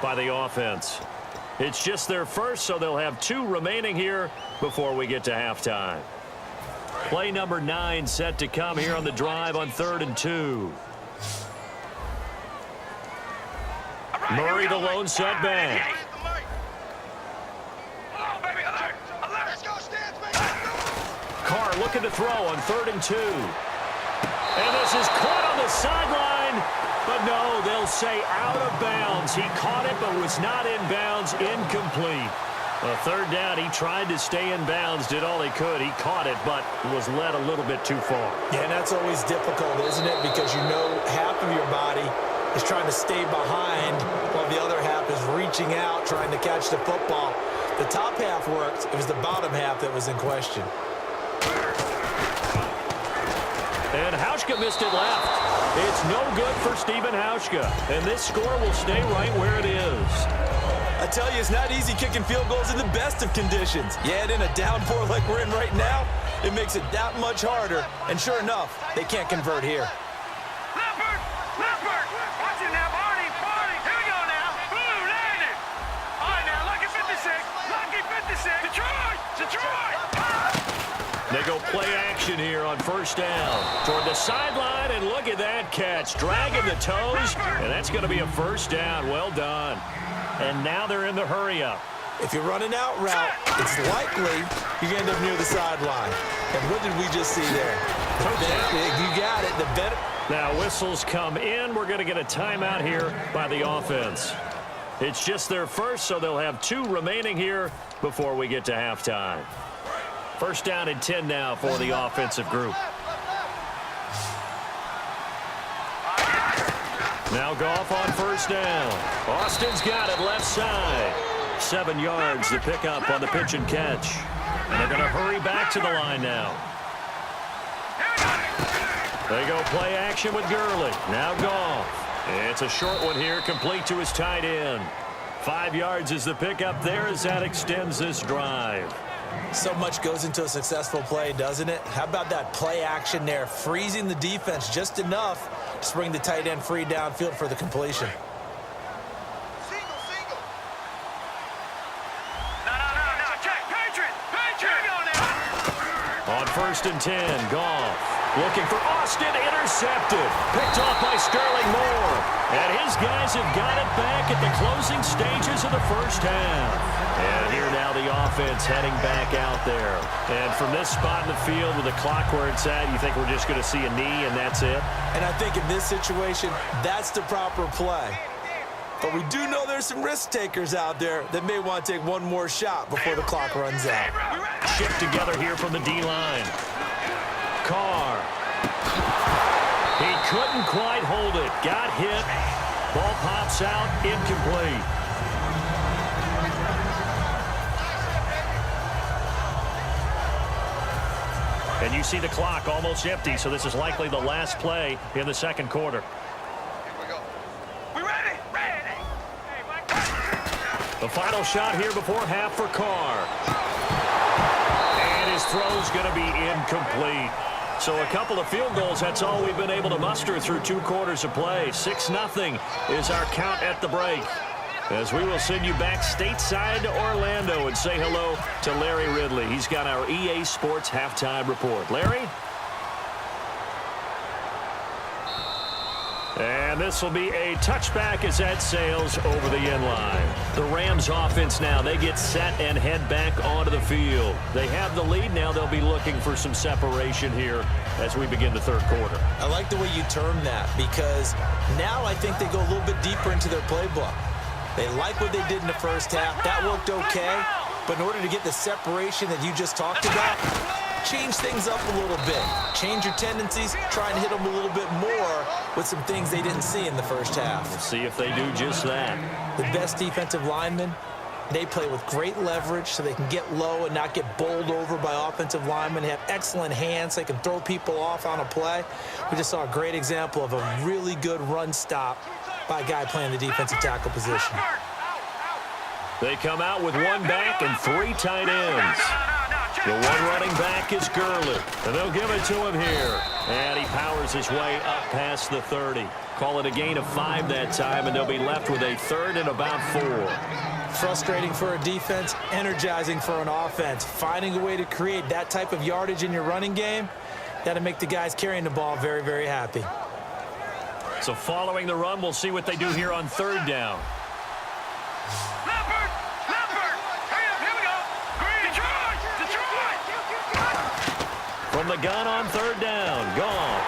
by the offense. It's just their first, so they'll have 2 remaining here before we get to halftime. Play number 9 set to come here on the drive on 3rd and 2. Murray the lone setback. Carr looking to throw on 3rd and 2. And this is caught on the sideline. But no, they'll say out of bounds. He caught it but was not in bounds. Incomplete. A 3rd down, he tried to stay in bounds, did all he could. He caught it but was led a little bit too far. Yeah, and that's always difficult, isn't it? Because you know half of your body is trying to stay behind while the other half is reaching out, trying to catch the football. The top half worked. It was the bottom half that was in question. And Hauschka missed it left. It's no good for Stephen Hauschka. And this score will stay right where it is. I tell you, it's not easy kicking field goals in the best of conditions. Yet in a downpour like we're in right now, it makes it that much harder. And sure enough, they can't convert here. Watch it now, Barney. Here we go now. Blue, landed. All right, now, Lucky 56. Lucky 56. Detroit. They go play action here on 1st down. Toward the sideline, and look at that catch. Dragging the toes, and that's going to be a 1st down. Well done. And now they're in the hurry-up. If you run an out route, it's likely you end up near the sideline. And what did we just see there? You got it. The better. Now whistles come in. We're going to get a timeout here by the offense. It's just their first, so they'll have 2 remaining here before we get to halftime. 1st down and 10 now for the offensive group. Now Goff on 1st down. Austin's got it left side. 7 yards to pick up on the pitch and catch. And they're going to hurry back to the line now. They go play action with Gurley. Now Goff. It's a short one here, complete to his tight end. 5 yards is the pickup there as that extends this drive. So much goes into a successful play, doesn't it? How about that play action there, freezing the defense just enough to bring the tight end free downfield for the completion. No, check. Patriot. Go now. On 1st and 10, Goff looking for Austin, intercepted. Picked off by Sterling Moore. And his guys have got it back at the closing stages of the 1st half. And here now the offense heading back out there. And from this spot in the field with the clock where it's at, you think we're just going to see a knee and that's it? And I think in this situation, that's the proper play. But we do know there's some risk takers out there that may want to take one more shot before the clock runs out. Shift together here from the D-line. Carr. He couldn't quite hold it. Got hit. Ball pops out. Incomplete. And you see the clock almost empty, so this is likely the last play in the 2nd quarter. We ready? The final shot here before half for Carr. And his throw's going to be incomplete. So a couple of field goals, that's all we've been able to muster through 2 quarters of play. 6-0 is our count at the break. As we will send you back stateside to Orlando and say hello to Larry Ridley. He's got our EA Sports halftime report. Larry? And this will be a touchback as that sails over the end line. The Rams offense now, they get set and head back onto the field. They have the lead now. They'll be looking for some separation here as we begin the 3rd quarter. I like the way you term that because now I think they go a little bit deeper into their playbook. They like what they did in the 1st half. That worked okay. But in order to get the separation that you just talked about, change things up a little bit. Change your tendencies. Try and hit them a little bit more with some things they didn't see in the 1st half. We'll see if they do just that. The best defensive linemen, they play with great leverage so they can get low and not get bowled over by offensive linemen. They have excellent hands. They can throw people off on a play. We just saw a great example of a really good run stop by a guy playing the defensive tackle position. They come out with 1 back and 3 tight ends. The one running back is Gurley, and they'll give it to him here. And he powers his way up past the 30. Call it a gain of 5 that time, and they'll be left with a 3rd and about 4. Frustrating for a defense, energizing for an offense. Finding a way to create that type of yardage in your running game, that'll make the guys carrying the ball very, very happy. So following the run, we'll see what they do here on 3rd down. From the gun on 3rd down, Goff.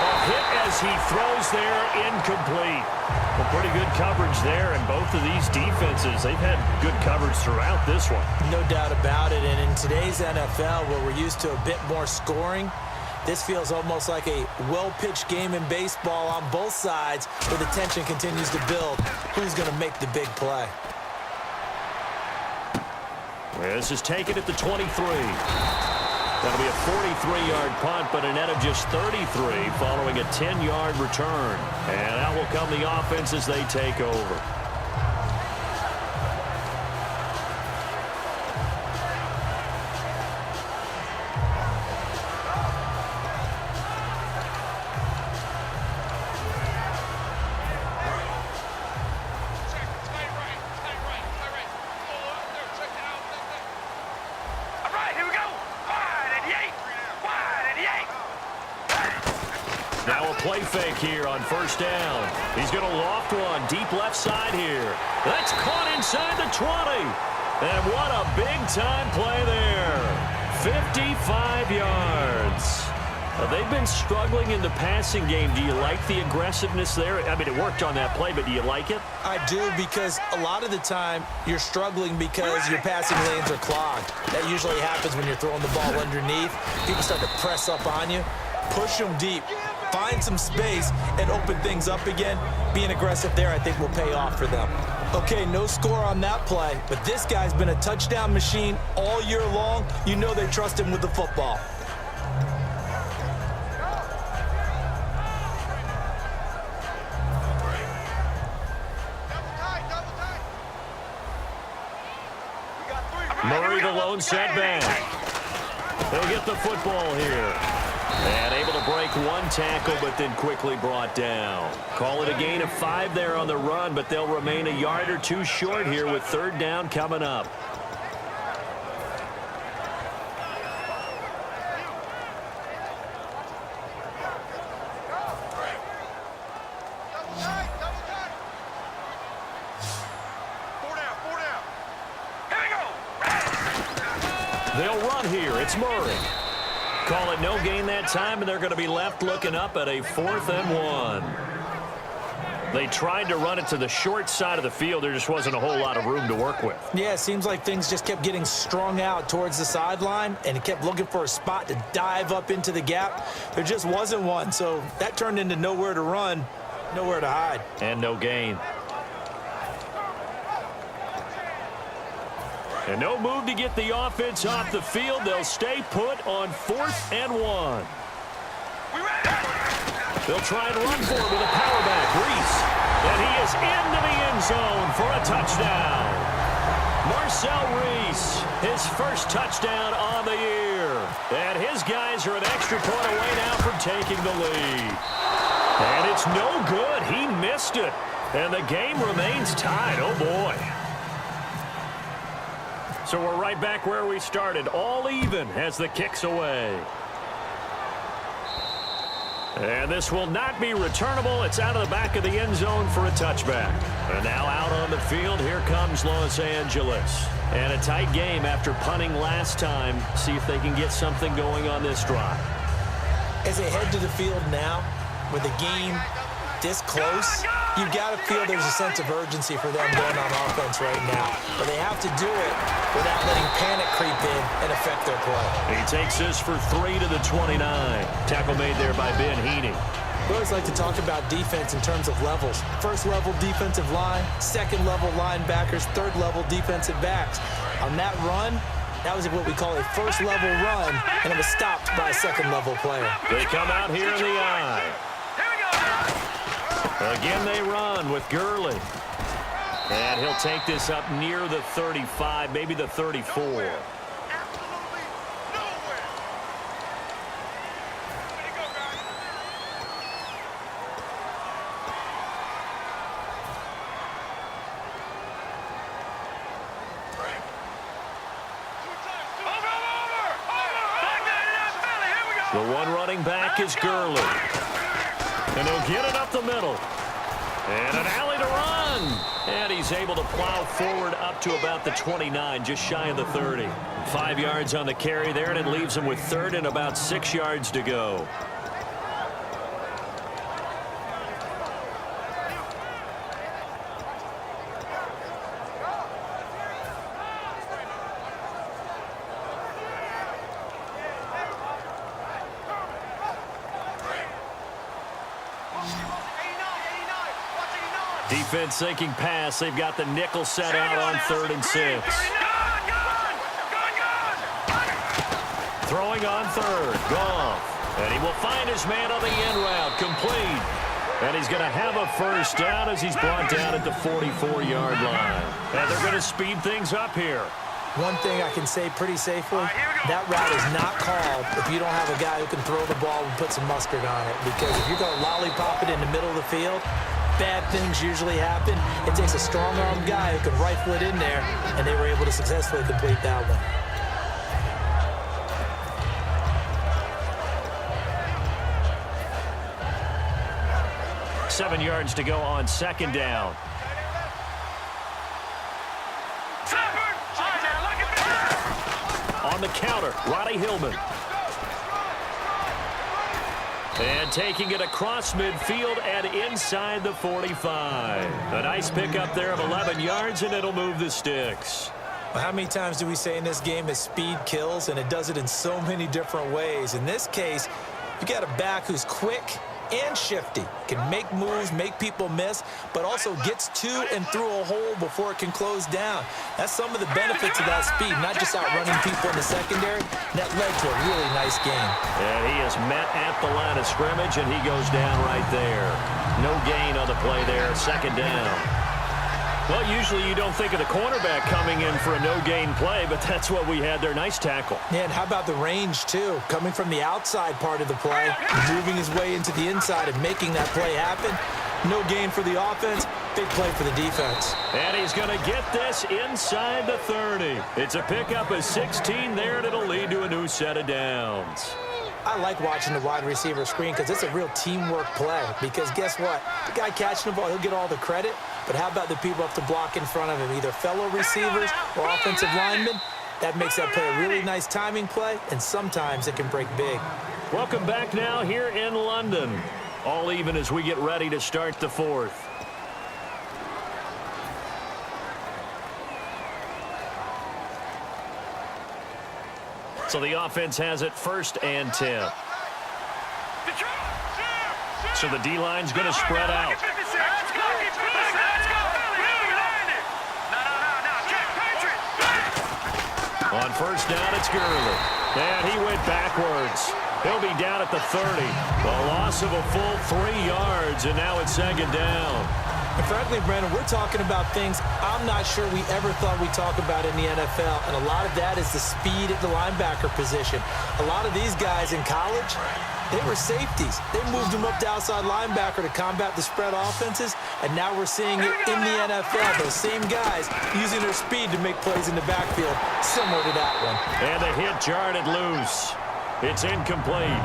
A hit as he throws there, incomplete. Well, pretty good coverage there, and both of these defenses, they've had good coverage throughout this one. No doubt about it, and in today's NFL, where we're used to a bit more scoring, this feels almost like a well-pitched game in baseball on both sides, where the tension continues to build. Who's going to make the big play? This is taken at the 23. That'll be a 43-yard punt, but a net of just 33 following a 10-yard return. And out will come the offense as they take over. Play fake here on 1st down. He's going to loft one deep left side here. That's caught inside the 20. And what a big-time play there. 55 yards. They've been struggling in the passing game. Do you like the aggressiveness there? I mean, it worked on that play, but do you like it? I do, because a lot of the time you're struggling because your passing lanes are clogged. That usually happens when you're throwing the ball underneath. People start to press up on you. Push them deep. Find some space and open things up again. Being aggressive there, I think, will pay off for them. Okay, no score on that play, but this guy's been a touchdown machine all year long. You know they trust him with the football. Murray, the lone setback. He'll get the football here. And able to break one tackle, but then quickly brought down. Call it a gain of 5 there on the run, but they'll remain a yard or 2 short here with 3rd down coming up. They'll run here. It's Murray. Call it no gain that time, and they're going to be left looking up at a 4th and 1. They tried to run it to the short side of the field. There just wasn't a whole lot of room to work with. Yeah, it seems like things just kept getting strung out towards the sideline, and it kept looking for a spot to dive up into the gap. There just wasn't one, so that turned into nowhere to run, nowhere to hide. And no gain. And no move to get the offense off the field. They'll stay put on 4th and 1. They'll try and run for it with a power back. Reese. And he is into the end zone for a touchdown. Marcel Reese, his first touchdown on the year. And his guys are an extra point away now from taking the lead. And it's no good. He missed it. And the game remains tied. Oh, boy. So we're right back where we started, all even as the kick's away. And this will not be returnable. It's out of the back of the end zone for a touchback. And now out on the field, here comes Los Angeles. And a tight game after punting last time. See if they can get something going on this drive. As they head to the field now, with the game this close, you've got to feel there's a sense of urgency for them going on offense right now. But they have to do it without letting panic creep in and affect their play. He takes this for 3 to the 29. Tackle made there by Ben Heaney. We always like to talk about defense in terms of levels. First level defensive line, second level linebackers, third level defensive backs. On that run, that was what we call a first level run, and it was stopped by a second level player. They come out here in the eye. Again they run with Gurley. And he'll take this up near the 35, maybe the 34. The one running back is Gurley. And he'll get it up the middle. And an alley to run. And he's able to plow forward up to about the 29, just shy of the 30. 5 yards on the carry there, and it leaves him with third and about 6 yards to go. Defense thinking pass. They've got the nickel set out on 3rd and 6. Throwing on 3rd. Goff. And he will find his man on the end route. Complete. And he's going to have a first down as he's brought down at the 44-yard line. And they're going to speed things up here. One thing I can say pretty safely, that route is not called if you don't have a guy who can throw the ball and put some mustard on it. Because if you're going to lollipop it in the middle of the field, bad things usually happen. It takes a strong-armed guy who can rifle it in there, and they were able to successfully complete that one. Seven yards to go on 2nd down. On the counter, Roddy Hillman. And taking it across midfield and inside the 45. A nice pickup there of 11 yards, and it'll move the sticks. Well, how many times do we say in this game that speed kills, and it does it in so many different ways? In this case, you got a back who's quick and shifty, can make moves, make people miss, but also gets to and through a hole before it can close down. That's some of the benefits of that speed, not just outrunning people in the secondary. That led to a really nice game. And he is met at the line of scrimmage, and he goes down right there. No gain on the play there, 2nd down. Well, usually you don't think of the cornerback coming in for a no-gain play, but that's what we had there. Nice tackle. Yeah, and how about the range, too? Coming from the outside part of the play, moving his way into the inside and making that play happen. No gain for the offense, big play for the defense. And he's going to get this inside the 30. It's a pickup of 16 there, and it'll lead to a new set of downs. I like watching the wide receiver screen because it's a real teamwork play. Because guess what? The guy catching the ball, he'll get all the credit. But how about the people up to block in front of him, either fellow receivers or offensive linemen? That makes that play a really nice timing play, and sometimes it can break big. Welcome back now here in London. All even as we get ready to start the 4th. So the offense has it 1st and 10. So the D-line's going to spread out. On 1st down, it's Gurley. And he went backwards. He'll be down at the 30. A loss of a full 3 yards, and now it's 2nd down. And frankly, Brandon, we're talking about things I'm not sure we ever thought we'd talk about in the NFL, and a lot of that is the speed at the linebacker position. A lot of these guys in college, they were safeties. They moved them up to outside linebacker to combat the spread offenses, and now we're seeing it in the NFL. Those same guys using their speed to make plays in the backfield, similar to that one. And the hit jarred it loose. It's incomplete.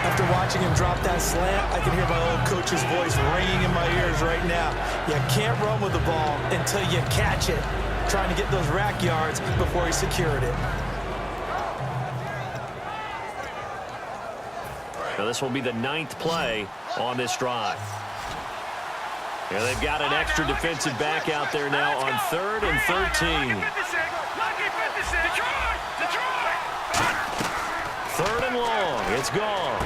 After watching him drop that slant, I can hear my old coach's voice ringing in my ears right now. You can't run with the ball until you catch it. Trying to get those rack yards before he secured it. Now this will be the 9th play on this drive. Yeah, they've got an extra defensive back out there now on 3rd and 13. 3rd and long. It's gone.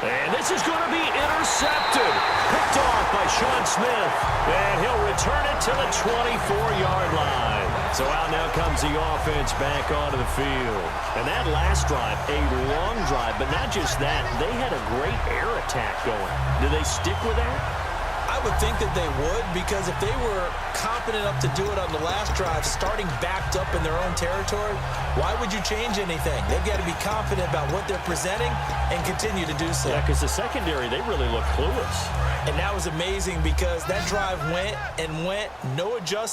And this is going to be intercepted. Picked off by Sean Smith. And he'll return it to the 24-yard line. So out now comes the offense back onto the field. And that last drive, a long drive, but not just that. They had a great air attack going. Do they stick with that? I would think that they would, because if they were confident enough to do it on the last drive, starting backed up in their own territory, why would you change anything? They've got to be confident about what they're presenting and continue to do so. Yeah, because the secondary, they really look clueless. And that was amazing because that drive went and went, no adjustment.